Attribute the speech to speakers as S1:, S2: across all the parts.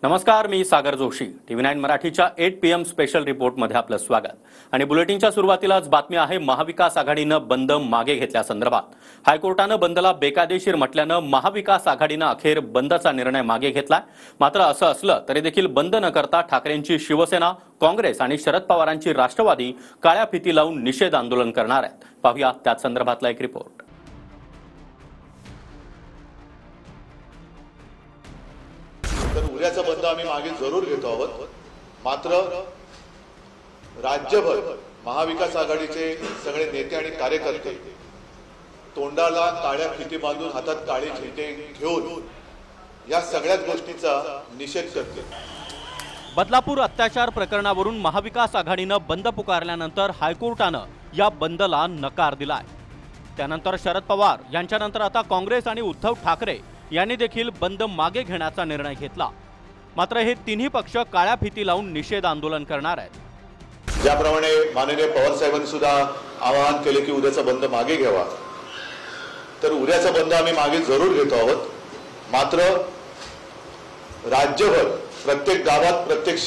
S1: नमस्कार, मी सागर जोशी. TV9 मराठीच्या 8 PM special रिपोर्टमध्ये आपलं स्वागत. आणि बुलेटिनच्या सुरुवातीलाच बातमी आहे महाविकास आघाडीनं बंद मागे घेतल्यासंदर्भात. हायकोर्टानं बंदला बेकायदेशीर म्हटल्यानं महाविकास आघाडीनं अखेर बंदचा निर्णय मागे घेतलाय. मात्र असं असलं तरी देखील बंद न करता ठाकरेंची शिवसेना, काँग्रेस आणि शरद पवारांची राष्ट्रवादी काळ्या फिती लावून निषेध आंदोलन करणार आहेत. पाहूया त्याच संदर्भातला एक रिपोर्ट.
S2: तर उद्याचा बंद आम्ही मागे जरूर घेतो आहोत. मात्र राज्यभर महाविकास आघाडीचे सगळे नेते आणि कार्यकर्ते तोंडाला काळ्या फिती बांधून हातात काळे झेंडे घेऊन या सगळ्याच गोष्टीचा निषेध करतील.
S1: बदलापूर अत्याचार प्रकरणावरून महाविकास आघाडीनं बंद पुकारल्यानंतर हायकोर्टानं या बंदला नकार दिलाय. त्यानंतर शरद पवार यांच्यानंतर आता काँग्रेस आणि उद्धव ठाकरे यांनी देखील बंद मागे घेण्याचा निर्णय घेतला. मात्र हे तिन्ही पक्ष काळ्या फिती लावून निषेध आंदोलन करणार आहेत.
S2: ज्याप्रमाणे माननीय पवार साहेबांनी सुद्धा आवाहन केले की उद्याचा बंद मागे घ्यावा, तर उद्याचा बंद आम्ही मागे जरूर घेतो आहोत. मात्र राज्यभर प्रत्येक गावात, प्रत्येक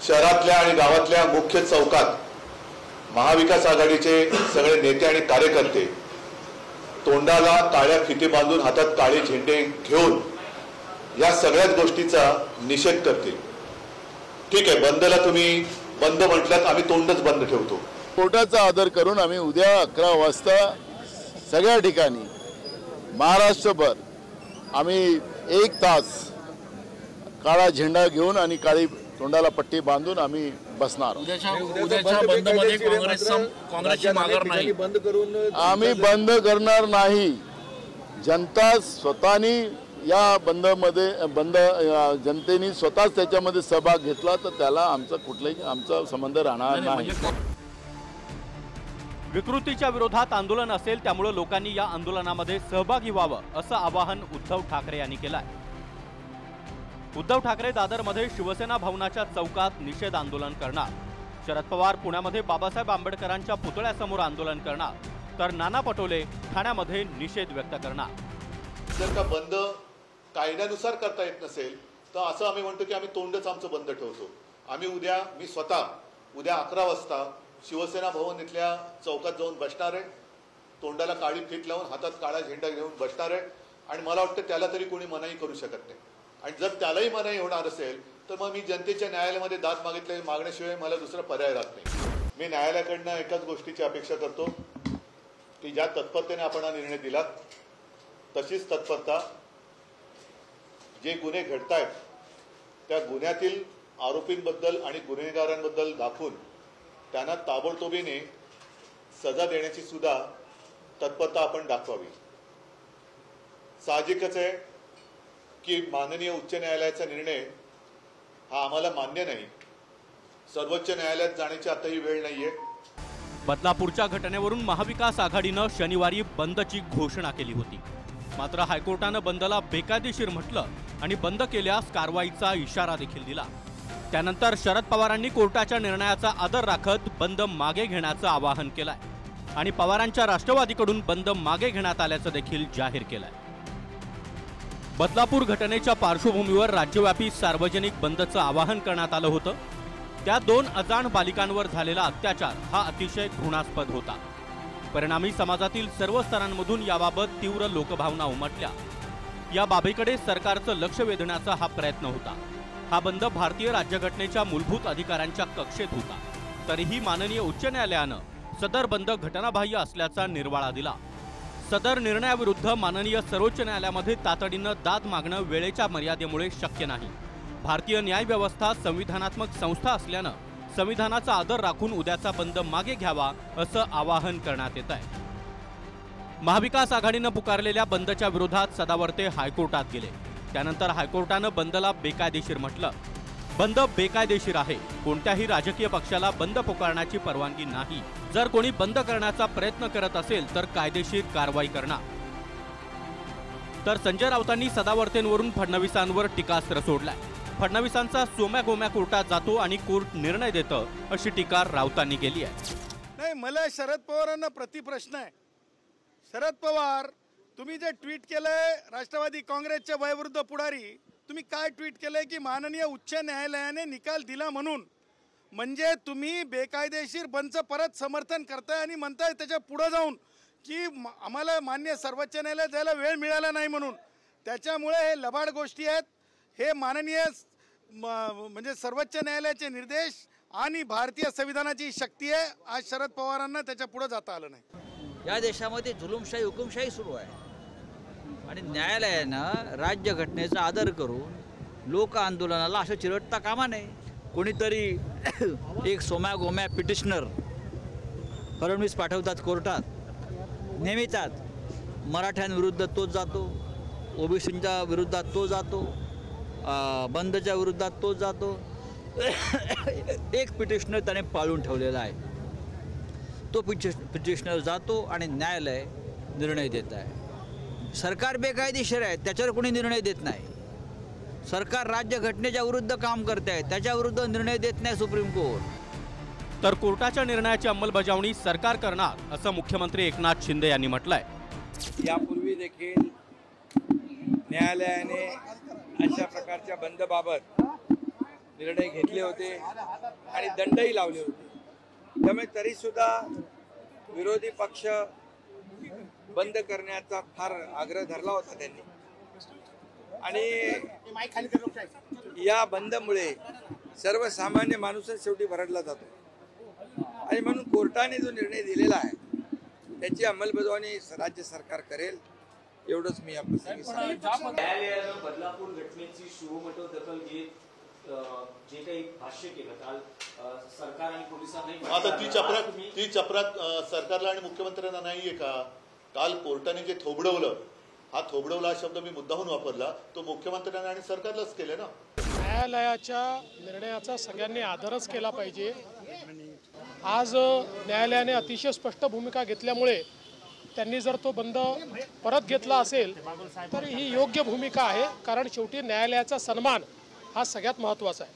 S2: शहरातल्या आणि गावातल्या मुख्य चौकात महाविकास आघाडीचे सगळे नेते आणि कार्यकर्ते तोंडाला काळ्या फिती बांधून हातात काळे झेंडे घेऊन या सगळ्याच गोष्टीचा निषेध करतील. ठीक आहे, बंदला तुम्ही बंद म्हटलात, आम्ही तोंडच बंद ठेवतो.
S3: कोर्टाचा आदर करून आम्ही उद्या 11 वाजता सगळ्या ठिकाणी महाराष्ट्रभर आम्ही 1 तास काळा झेंडा घेऊन आणि काळी तोंडाला पट्टी बांधून आम्ही बसणार. आम्ही बंद करणार नाही. जनता स्वतःनी या जनतेने स्वतःच त्याच्यामध्ये सहभाग घेतला तर त्याला आमचा संबंध राहणार नाही.
S1: विकृतीच्या विरोधात आंदोलन असेल, त्यामुळे लोकांनी या आंदोलनामध्ये सहभागी व्हावं असं आवाहन उद्धव ठाकरे यांनी केलंय. उद्धव ठाकरे दादरमध्ये शिवसेना भवनाच्या चौकात निषेध आंदोलन करणार. शरद पवार पुण्यामध्ये बाबासाहेब आंबेडकरांच्या पुतळ्यासमोर आंदोलन करणार, तर नाना पटोले ठाण्यामध्ये निषेध व्यक्त करणार.
S2: जर का बंद कायद्यानुसार करता येत नसेल तर असं आम्ही म्हणतो की आम्ही तोंडच आमचं बंद ठेवतो. मी स्वतः उद्या 11 वाजता शिवसेना भवन इथल्या चौकात जाऊन बसणार आहे. तोंडाला काळी फित लावून हातात काळा झेंडा घेऊन बसणार आहे. आणि मला वाटतं त्याला तरी कोणी मनाई करू शकत नाही. आणि जर त्यालाही मनाई होणार असेल तर मग मी जनतेच्या न्यायालयामध्ये दाद मागण्याशिवाय मला दुसरा पर्याय राहत नाही. मी न्यायालयाकडनं एकाच गोष्टीची अपेक्षा करतो की ज्या तत्परतेने आपण हा निर्णय दिला तशीच तत्परता जे गुन्हे घडतायत त्या गुन्ह्यातील आरोपींबद्दल आणि गुन्हेगारांबद्दल दाखवून त्यांना ताबडतोबीने सजा देण्याची सुद्धा तत्परता आपण दाखवावी. साहजिकच आहे की माननीय उच्च न्यायालयाचा निर्णय हा आम्हाला मान्य नाही. सर्वोच्च न्यायालयात जाण्याची आता ही वेळ नाहीये.
S1: बदलापूरच्या घटनेवरून महाविकास आघाडीनं शनिवारी बंदची घोषणा केली होती. मात्र हायकोर्टानं बंदला बेकायदेशीर म्हटलं आणि बंद केल्यास कारवाईचा इशारा देखील दिला. त्यानंतर शरद पवारांनी कोर्टाच्या निर्णयाचा आदर राखत बंद मागे घेण्याचं आवाहन केलंय आणि पवारांच्या राष्ट्रवादीकडून बंद मागे घेण्यात आल्याचं देखील जाहीर केलंय. बदलापूर घटनेच्या पार्श्वभूमीवर राज्यव्यापी सार्वजनिक बंदचं आवाहन करण्यात आलं होतं. त्या 2 अजाण बालिकांवर झालेला अत्याचार हा अतिशय घृणास्पद होता. परिणामी समाजातील सर्व स्तरांमधून याबाबत तीव्र लोकभावना उमटल्या. या बाबीकडे सरकारचं लक्ष वेधण्याचा हा प्रयत्न होता. हा बंद भारतीय राज्यघटनेच्या मूलभूत अधिकारांच्या कक्षेत होता. तरीही माननीय उच्च न्यायालयानं सदर बंद घटनाबाह्य असल्याचा निर्वाळा दिला. सदर निर्णयाविरुद्ध माननीय सर्वोच्च न्यायालयामध्ये तातडीनं दाद मागणं वेळेच्या मर्यादेमुळे शक्य नाही. भारतीय न्याय व्यवस्था संविधानात्मक संस्था असल्यानं संविधानाचा आदर राखून उद्याचा बंद मागे घ्यावा असं आवाहन करण्यात येत आहे. महाविकास आघाडीनं पुकारलेल्या बंदच्या विरोधात सदावर्ते हायकोर्टात गेले. त्यानंतर हायकोर्टानं बंदला बेकायदेशीर म्हटलं. बंद बेकायदेशीर आहे. कोणत्याही राजकीय पक्षाला बंद पुकारण्याची परवानगी नाही. जर कोणी बंद करण्याचा प्रयत्न करत असेल तर कायदेशीर कारवाई करणार. तर संजय राऊतांनी सदावर्तेंवरून फडणवीसांवर टीकास्त्र सोडलाय. फडणवीसांचा सोम्या गोम्या कोर्टात जातो आणि कोर्ट निर्णय देतं अशी टीका राऊतांनी केली आहे.
S4: नाही, मला शरद पवारांना प्रतिप्रश्न आहे. शरद पवार, तुम्ही जे ट्विट केलंय राष्ट्रवादी काँग्रेसचे वयोवृद्ध पुढारी, तुम्ही काय ट्विट केलंय की माननीय उच्च न्यायालयाने निकाल दिला म्हणून, म्हणजे तुम्ही बेकायदेशीर बंदचं परत समर्थन करताय आणि म्हणताय त्याच्या पुढे जाऊन की आम्हाला मान्य सर्वोच्च न्यायालयात जायला वेळ मिळाला नाही म्हणून. त्याच्यामुळे हे लबाड गोष्टी आहेत. हे माननीय म्हणजे सर्वोच्च न्यायालयाचे निर्देश आणि भारतीय संविधानाची शक्ती आहे. आज शरद पवारांना त्याच्या पुढे जाता आलं नाही.
S5: या देशामध्ये जुलूमशाही हुकुमशाही सुरू आहे आणि न्यायालयानं राज्यघटनेचा आदर करून लोक आंदोलनाला असं चिरडता कामा नये. कोणीतरी एक सोम्या गोम्या पिटिशनर फडणवीस पाठवतात कोर्टात, नेमितात. मराठ्यांविरुद्ध तोच जातो, ओबीसींच्या विरोधात तो जातो, बंदच्या विरोधात तोच जातो. एक पिटिशनर त्याने पाळून ठेवलेला आहे. तो पिटिशनर जातो आणि न्यायालय निर्णय देत आहे. सरकार बेकायदेशीर आहे त्याच्यावर कोणी निर्णय देत नाही. सरकार राज्यघटनेच्या विरुद्ध काम करते आहे त्याच्याविरुद्ध निर्णय देत नाही सुप्रीम कोर्ट.
S1: तर कोर्टाच्या निर्णयाची अंमलबजावणी सरकार करणार असं मुख्यमंत्री एकनाथ शिंदे यांनी म्हटलंय.
S6: यापूर्वी देखील न्यायालयाने अशा प्रकारच्या बंदबाबत निर्णय घेतले होते आणि दंडही लावले होते. त्यामुळे तरीसुद्धा विरोधी पक्ष बंद करण्याचा फार आग्रह धरला होता त्यांनी आणि या बंदमुळे सर्वसामान्य माणूसच शेवटी भरडला जातो आणि म्हणून कोर्टाने जो निर्णय दिलेला आहे त्याची अंमलबजावणी राज्य सरकार करेल एवढंच मी आपल्याला सांगितलं.
S7: न्यायालयानं बदलापूर घटनेची शिवमोठो दखल घेत जे काही भाष्य केलं काल सरकार आणि पोलिसांनी,
S2: आता ती चपराक सरकारला आणि मुख्यमंत्र्यांना नाहीये का? काल कोर्टाने जे थोबडवलं, हा थोबडवला हा शब्द मी मुद्दाहून वापरला, तो मुख्यमंत्र्यांना आणि सरकारलाच केले ना.
S8: न्यायालयाच्या निर्णयाचा सगळ्यांनी आदरच केला पाहिजे. आज न्यायालयाने अतिशय स्पष्ट भूमिका घेतल्यामुळे त्यांनी जर तो बंद परत घेतला असेल तर ही योग्य भूमिका आहे, कारण शेवटी न्यायालयाचा सन्मान हा सगळ्यात महत्त्वाचा आहे.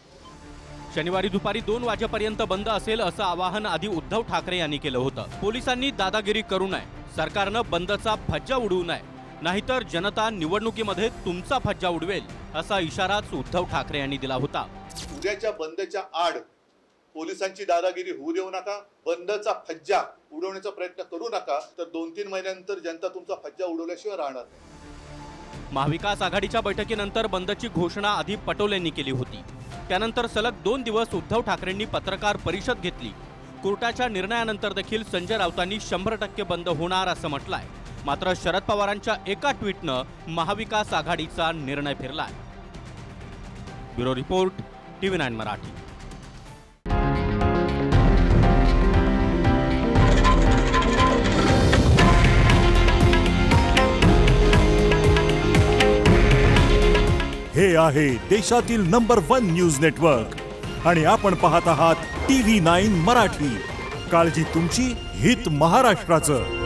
S1: शनिवारी दुपारी 2 वाजेपर्यंत बंद असेल असं आवाहन आधी उद्धव ठाकरे यांनी केलं होतं. पोलिसांनी दादागिरी करू नये, सरकारनं बंदचा फज्जा उडवू नये, नाहीतर जनता निवडणुकीमध्ये तुमचा फज्जा उडवेल असा इशाराच उद्धव ठाकरे यांनी दिला होता.
S2: उद्याच्या बंदच्या आड पोलिसांची दादागिरी होऊ देऊ नका, बंदचा फज्जा उडवण्याचा प्रयत्न करू नका, तर 2-3 महिन्यानंतर जनता तुमचा फज्जा उडवल्याशिवाय राहणार नाही.
S1: महाविकास आघाडीच्या बैठकीनंतर बंदची घोषणा आधी पटोलेंनी केली होती. त्यानंतर सलग 2 दिवस उद्धव ठाकरेंनी पत्रकार परिषद घेतली. कोर्टाच्या निर्णयानंतर देखील संजय राऊतांनी 100% बंद होणार असं म्हटलंय. मात्र शरद पवारांच्या एका ट्विटनं महाविकास आघाडीचा निर्णय फिरलाय. Bureau report, TV9 Marathi.
S9: हे आहे देशातील नंबर 1 न्यूज नेटवर्क आणि आपण पाहत आहात TV9 मराठी. काळजी तुमची, हित महाराष्ट्राचं.